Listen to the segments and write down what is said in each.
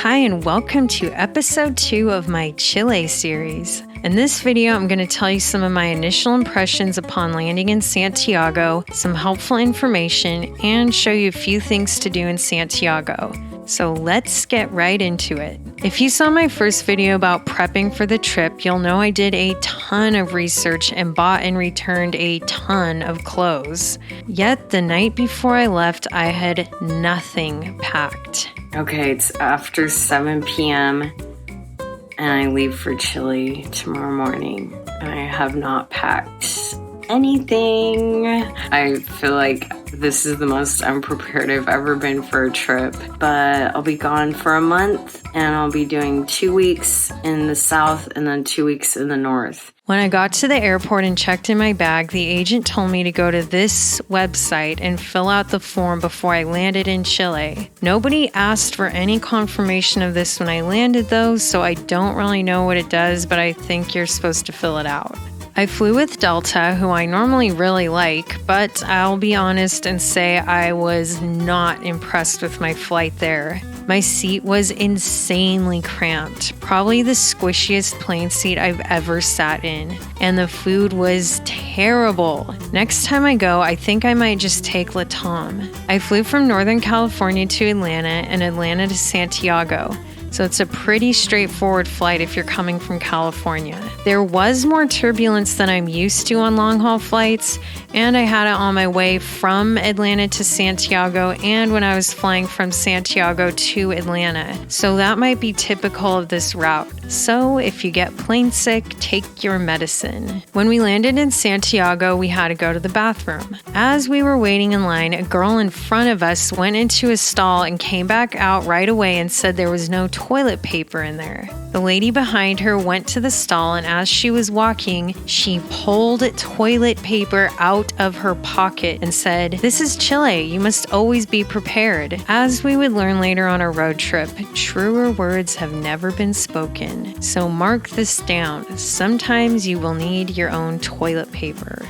Hi and welcome to episode 2 of my Chile series. In this video, I'm going to tell you some of my initial impressions upon landing in Santiago, some helpful information, and show you a few things to do in Santiago. So let's get right into it. If you saw my first video about prepping for the trip, you'll know I did a ton of research and bought and returned a ton of clothes. Yet the night before I left, I had nothing packed. Okay, it's after 7 p.m. and I leave for Chile tomorrow morning. I have not packed anything. I feel like this is the most unprepared I've ever been for a trip, but I'll be gone for a month and I'll be doing 2 weeks in the south and then 2 weeks in the north. When I got to the airport and checked in my bag, the agent told me to go to this website and fill out the form before I landed in Chile. Nobody asked for any confirmation of this when I landed though, so I don't really know what it does, but I think you're supposed to fill it out. I flew with Delta, who I normally really like, but I'll be honest and say I was not impressed with my flight there. My seat was insanely cramped, probably the squishiest plane seat I've ever sat in, and the food was terrible. Next time I go, I think I might just take Latam. I flew from Northern California to Atlanta and Atlanta to Santiago. So it's a pretty straightforward flight if you're coming from California. There was more turbulence than I'm used to on long-haul flights, and I had it on my way from Atlanta to Santiago and when I was flying from Santiago to Atlanta. So that might be typical of this route. So if you get plane sick, take your medicine. When we landed in Santiago, we had to go to the bathroom. As we were waiting in line, a girl in front of us went into a stall and came back out right away and said there was no toilet paper in there. The lady behind her went to the stall, and as she was walking, she pulled toilet paper out of her pocket and said, "This is Chile, you must always be prepared." As we would learn later on our road trip, truer words have never been spoken. So mark this down. Sometimes you will need your own toilet paper.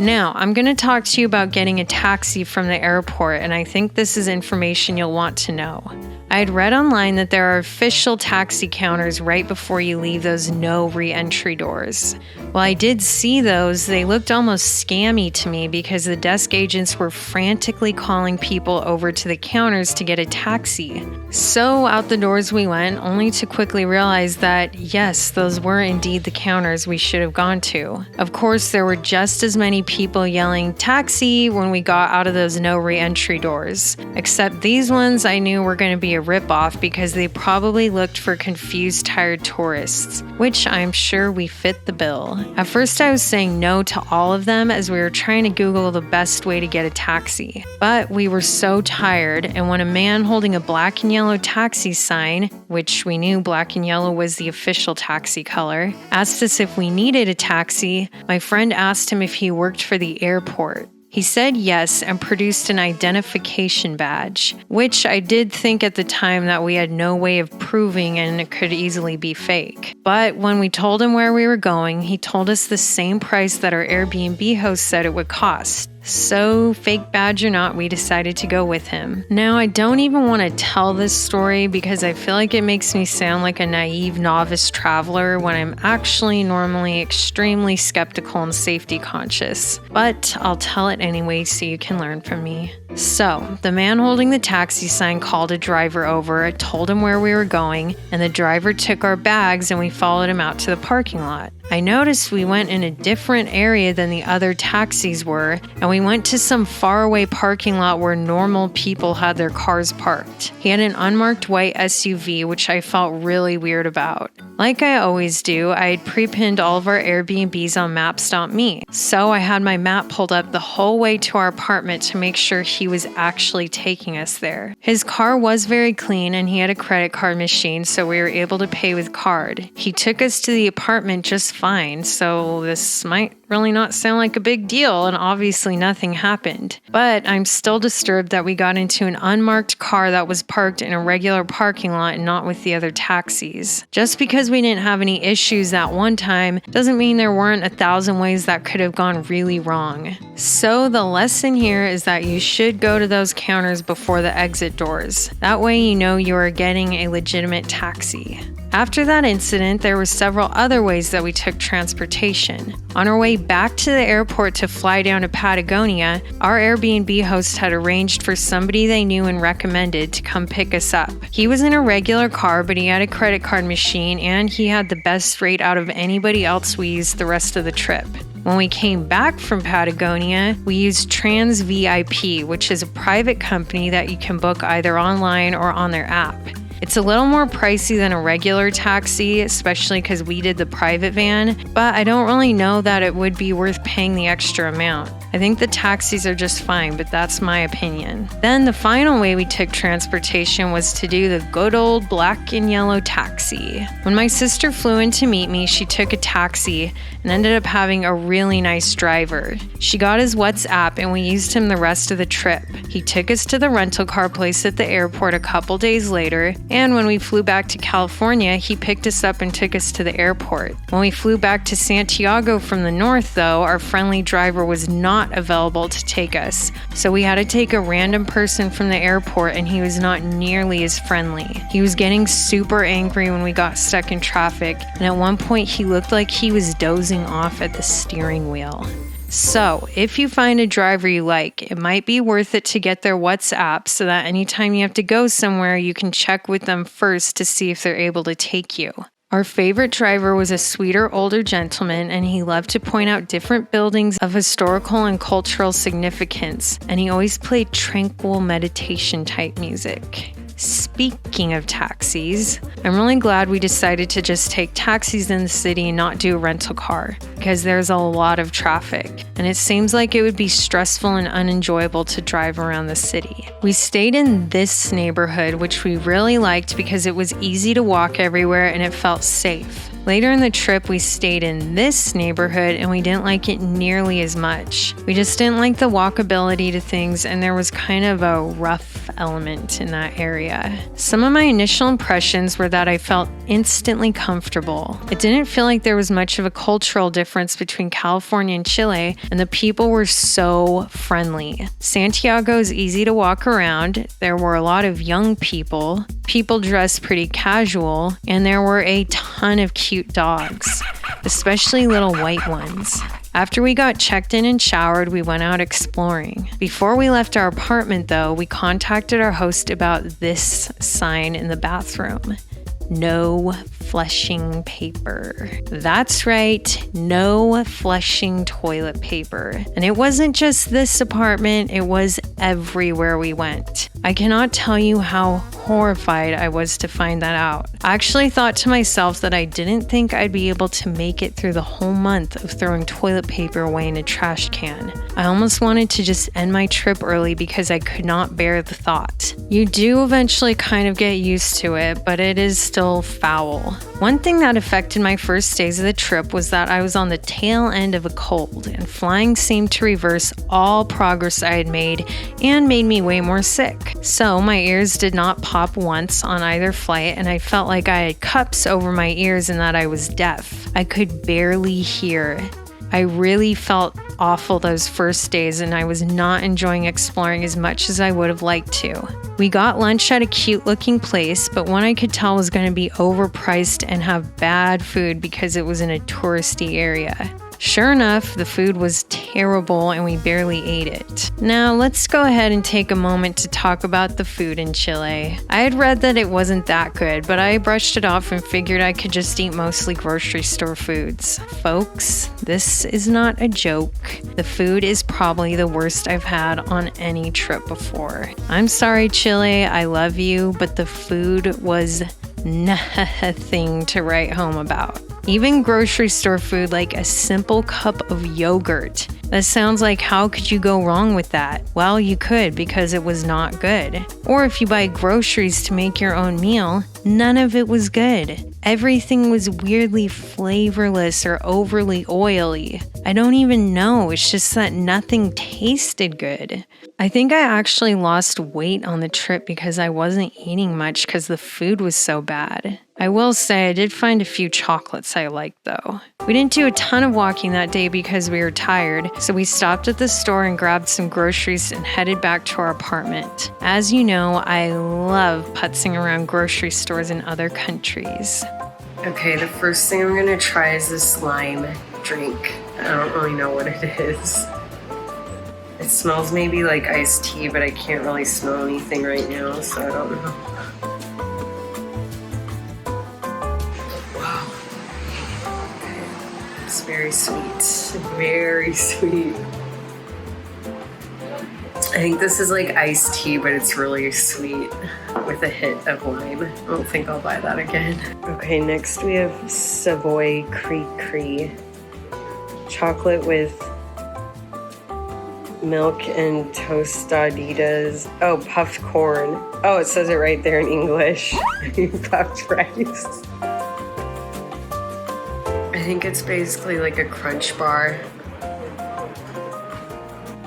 Now, I'm going to talk to you about getting a taxi from the airport, and I think this is information you'll want to know. I had read online that there are official taxi counters right before you leave those no re-entry doors. While I did see those, they looked almost scammy to me because the desk agents were frantically calling people over to the counters to get a taxi. So out the doors we went, only to quickly realize that, yes, those were indeed the counters we should have gone to. Of course, there were just as many people yelling taxi when we got out of those no re-entry doors. Except these ones I knew were going to be a ripoff because they probably looked for confused tired tourists, which I'm sure we fit the bill. At first I was saying no to all of them as we were trying to Google the best way to get a taxi. But we were so tired, and when a man holding a black and yellow taxi sign, which we knew black and yellow was the official taxi color, asked us if we needed a taxi, my friend asked him if he worked for the airport. He said yes and produced an identification badge, which I did think at the time that we had no way of proving and it could easily be fake. But when we told him where we were going, he told us the same price that our Airbnb host said it would cost. So, fake badge or not, we decided to go with him. Now, I don't even want to tell this story because I feel like it makes me sound like a naive novice traveler when I'm actually normally extremely skeptical and safety conscious. But I'll tell it anyway so you can learn from me. So, the man holding the taxi sign called a driver over, told him where we were going, and the driver took our bags and we followed him out to the parking lot. I noticed we went in a different area than the other taxis were, and we went to some faraway parking lot where normal people had their cars parked. He had an unmarked white SUV, which I felt really weird about. Like I always do, I had pre-pinned all of our Airbnbs on Maps.me, so I had my map pulled up the whole way to our apartment to make sure he was actually taking us there. His car was very clean and he had a credit card machine, so we were able to pay with card. He took us to the apartment just fine, so this might really not sound like a big deal, and obviously nothing happened. But I'm still disturbed that we got into an unmarked car that was parked in a regular parking lot and not with the other taxis. Just because we didn't have any issues that one time doesn't mean there weren't 1,000 ways that could have gone really wrong. So the lesson here is that you should go to those counters before the exit doors. That way you know you are getting a legitimate taxi. After that incident, there were several other ways that we took transportation. On our way back to the airport to fly down to Patagonia, our Airbnb host had arranged for somebody they knew and recommended to come pick us up. He was in a regular car, but he had a credit card machine and he had the best rate out of anybody else we used the rest of the trip. When we came back from Patagonia, we used Trans VIP, which is a private company that you can book either online or on their app. It's a little more pricey than a regular taxi, especially because we did the private van, but I don't really know that it would be worth paying the extra amount. I think the taxis are just fine, but that's my opinion. Then the final way we took transportation was to do the good old black and yellow taxi. When my sister flew in to meet me, she took a taxi and ended up having a really nice driver. She got his WhatsApp and we used him the rest of the trip. He took us to the rental car place at the airport a couple days later, and when we flew back to California, he picked us up and took us to the airport. When we flew back to Santiago from the north, though, our friendly driver was not available to take us, so we had to take a random person from the airport, and he was not nearly as friendly. He was getting super angry when we got stuck in traffic, and at one point he looked like he was dozing off at the steering wheel. So, if you find a driver you like, it might be worth it to get their WhatsApp so that anytime you have to go somewhere, you can check with them first to see if they're able to take you. Our favorite driver was a sweeter older gentleman, and he loved to point out different buildings of historical and cultural significance, and he always played tranquil meditation type music. Speaking of taxis, I'm really glad we decided to just take taxis in the city and not do a rental car, because there's a lot of traffic, and it seems like it would be stressful and unenjoyable to drive around the city. We stayed in this neighborhood, which we really liked because it was easy to walk everywhere and it felt safe. Later in the trip, we stayed in this neighborhood and we didn't like it nearly as much. We just didn't like the walkability to things, and there was kind of a rough element in that area. Some of my initial impressions were that I felt instantly comfortable. It didn't feel like there was much of a cultural difference between California and Chile, and the people were so friendly. Santiago is easy to walk around. There were a lot of young people. People dressed pretty casual, and there were a ton of cute dogs, especially little white ones. After we got checked in and showered, we went out exploring. Before we left our apartment, though, we contacted our host about this sign in the bathroom. No flushing paper. That's right, no flushing toilet paper. And it wasn't just this apartment, it was everywhere we went. I cannot tell you how horrified I was to find that out. I actually thought to myself that I didn't think I'd be able to make it through the whole month of throwing toilet paper away in a trash can. I almost wanted to just end my trip early because I could not bear the thought. You do eventually kind of get used to it, but it is still foul. One thing that affected my first days of the trip was that I was on the tail end of a cold, and flying seemed to reverse all progress I had made and made me way more sick. So my ears did not pop once on either flight, and I felt like I had cups over my ears and that I was deaf. I could barely hear. I really felt awful those first days, and I was not enjoying exploring as much as I would have liked to. We got lunch at a cute looking place, but one I could tell was going to be overpriced and have bad food because it was in a touristy area. Sure enough, the food was terrible and we barely ate it. Now, let's go ahead and take a moment to talk about the food in Chile. I had read that it wasn't that good, but I brushed it off and figured I could just eat mostly grocery store foods. Folks, this is not a joke. The food is probably the worst I've had on any trip before. I'm sorry, Chile, I love you, but the food was nothing to write home about. Even grocery store food like a simple cup of yogurt. That sounds like, how could you go wrong with that? Well, you could, because it was not good. Or if you buy groceries to make your own meal, none of it was good. Everything was weirdly flavorless or overly oily. I don't even know. It's just that nothing tasted good. I think I actually lost weight on the trip because I wasn't eating much because the food was so bad. I will say I did find a few chocolates I liked though. We didn't do a ton of walking that day because we were tired, so we stopped at the store and grabbed some groceries and headed back to our apartment. As you know, I love putzing around grocery stores in other countries. Okay, the first thing I'm gonna try is this lime drink. I don't really know what it is. It smells maybe like iced tea, but I can't really smell anything right now, so I don't know. Wow. Okay. It's very sweet. Very sweet. I think this is like iced tea, but it's really sweet with a hint of lime. I don't think I'll buy that again. Okay, next we have Savoy Cree. Chocolate with milk and tostaditas. Oh, puffed corn. Oh, it says it right there in English. Puffed rice. I think it's basically like a crunch bar,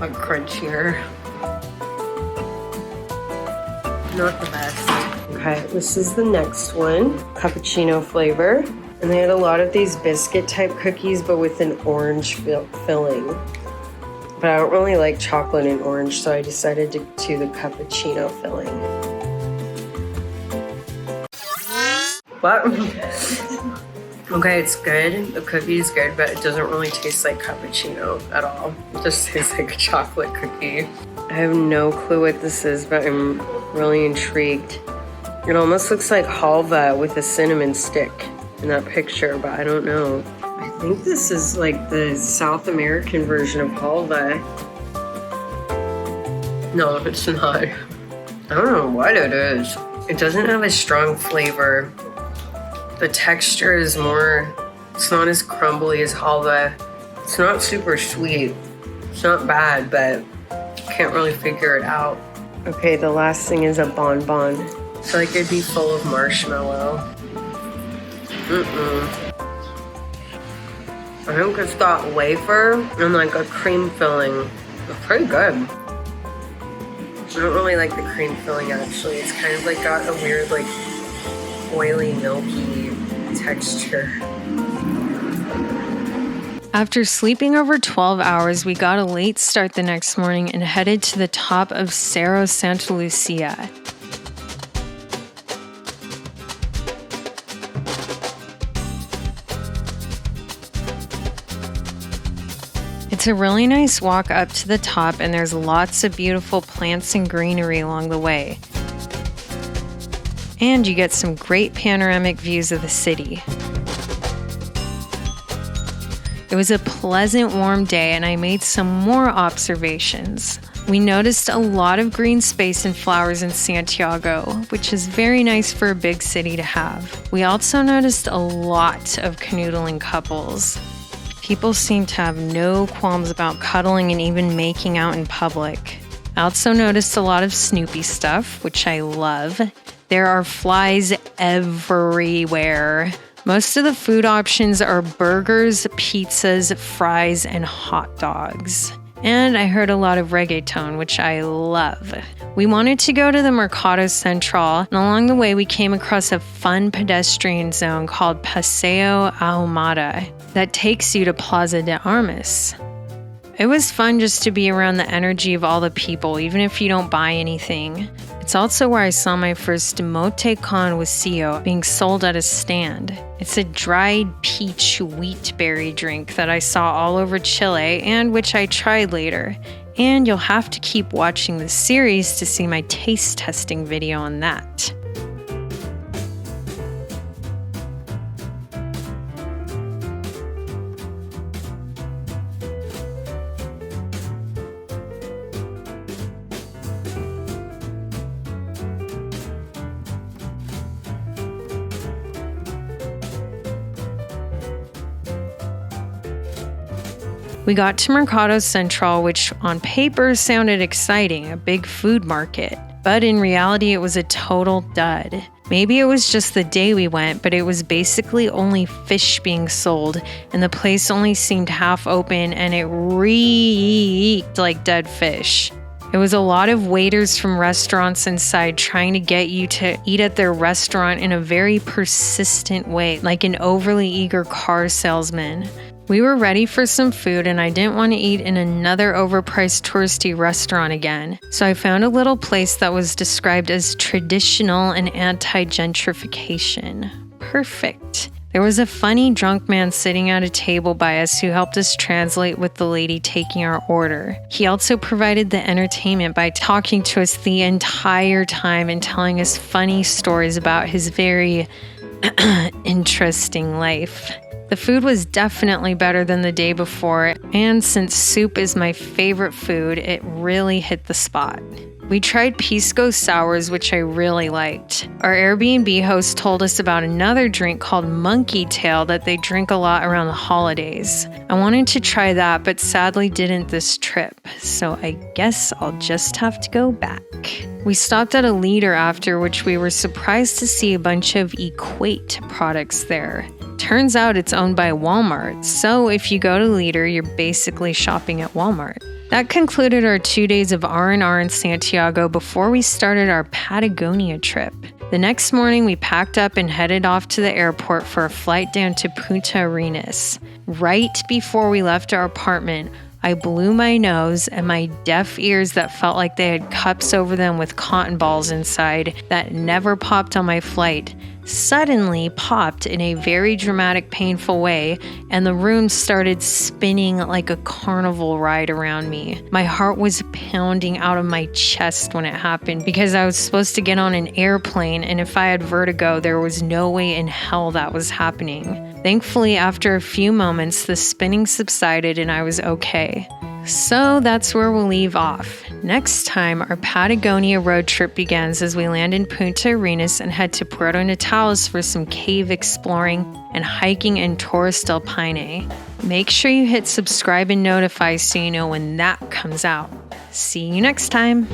but crunchier. Not the best. Okay, this is the next one. Cappuccino flavor. And they had a lot of these biscuit type cookies, but with an orange filling. But I don't really like chocolate and orange, so I decided to do the cappuccino filling. What? Okay, it's good. The cookie is good, but it doesn't really taste like cappuccino at all. It just tastes like a chocolate cookie. I have no clue what this is, but I'm really intrigued. It almost looks like halva with a cinnamon stick in that picture, but I don't know. I think this is like the South American version of halva. No, it's not. I don't know what it is. It doesn't have a strong flavor. The texture is more, it's not as crumbly as halva. It's not super sweet. It's not bad, but I can't really figure it out. Okay, the last thing is a bonbon. I feel like it'd be full of marshmallow. I think it's got wafer and like a cream filling. It's pretty good. I don't really like the cream filling actually. It's kind of like got a weird like oily, milky texture. After sleeping over 12 hours, we got a late start the next morning and headed to the top of Cerro Santa Lucia. It's a really nice walk up to the top, and there's lots of beautiful plants and greenery along the way. And you get some great panoramic views of the city. It was a pleasant, warm day, and I made some more observations. We noticed a lot of green space and flowers in Santiago, which is very nice for a big city to have. We also noticed a lot of canoodling couples. People seem to have no qualms about cuddling and even making out in public. I also noticed a lot of Snoopy stuff, which I love. There are flies everywhere. Most of the food options are burgers, pizzas, fries, and hot dogs. And I heard a lot of reggaeton, which I love. We wanted to go to the Mercado Central, and along the way we came across a fun pedestrian zone called Paseo Ahumada that takes you to Plaza de Armas. It was fun just to be around the energy of all the people, even if you don't buy anything. It's also where I saw my first mote con huesillo being sold at a stand. It's a dried peach wheat berry drink that I saw all over Chile and which I tried later. And you'll have to keep watching the series to see my taste testing video on that. We got to Mercado Central, which on paper sounded exciting, a big food market. But in reality, it was a total dud. Maybe it was just the day we went, but it was basically only fish being sold, and the place only seemed half open, and it reeked like dead fish. It was a lot of waiters from restaurants inside trying to get you to eat at their restaurant in a very persistent way, like an overly eager car salesman. We were ready for some food, and I didn't want to eat in another overpriced touristy restaurant again. So I found a little place that was described as traditional and anti-gentrification. Perfect. There was a funny drunk man sitting at a table by us who helped us translate with the lady taking our order. He also provided the entertainment by talking to us the entire time and telling us funny stories about his very interesting life. The food was definitely better than the day before, and since soup is my favorite food, it really hit the spot. We tried pisco sours, which I really liked. Our Airbnb host told us about another drink called monkey tail that they drink a lot around the holidays. I wanted to try that, but sadly didn't this trip, so I guess I'll just have to go back. We stopped at a Leader after, which we were surprised to see a bunch of Equate products there. Turns out it's owned by Walmart, so if you go to Leader, you're basically shopping at Walmart. That concluded our 2 days of R&R in Santiago before we started our Patagonia trip. The next morning, we packed up and headed off to the airport for a flight down to Punta Arenas. Right before we left our apartment, I blew my nose, and my deaf ears that felt like they had cups over them with cotton balls inside that never popped on my flight suddenly popped in a very dramatic, painful way, and the room started spinning like a carnival ride around me. My heart was pounding out of my chest when it happened because I was supposed to get on an airplane, and if I had vertigo, there was no way in hell that was happening. Thankfully, after a few moments, the spinning subsided and I was okay. So that's where we'll leave off. Next time, our Patagonia road trip begins as we land in Punta Arenas and head to Puerto Natales for some cave exploring and hiking in Torres del Paine. Make sure you hit subscribe and notify so you know when that comes out. See you next time.